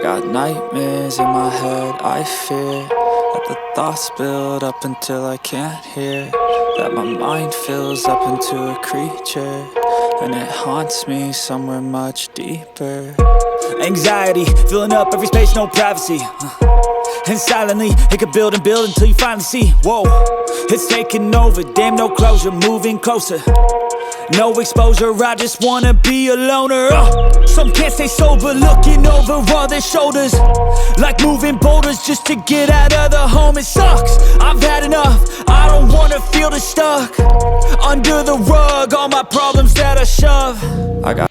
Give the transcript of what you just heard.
got nightmares in my head, I fear that the thoughts build up until I can't hear, that my mind fills up into a creature, and it haunts me somewhere much deeper. Anxiety, filling up every space, no privacy. And silently, it could build and build until you finally see, whoa, it's taking over, damn, no closure, moving closer. No exposure, I just wanna be a loner. Some can't stay sober, looking over all their shoulders, like moving boulders just to get out of the home. It sucks, I've had enough, I don't wanna feel stuck under the rug, all my problems that I shove. I got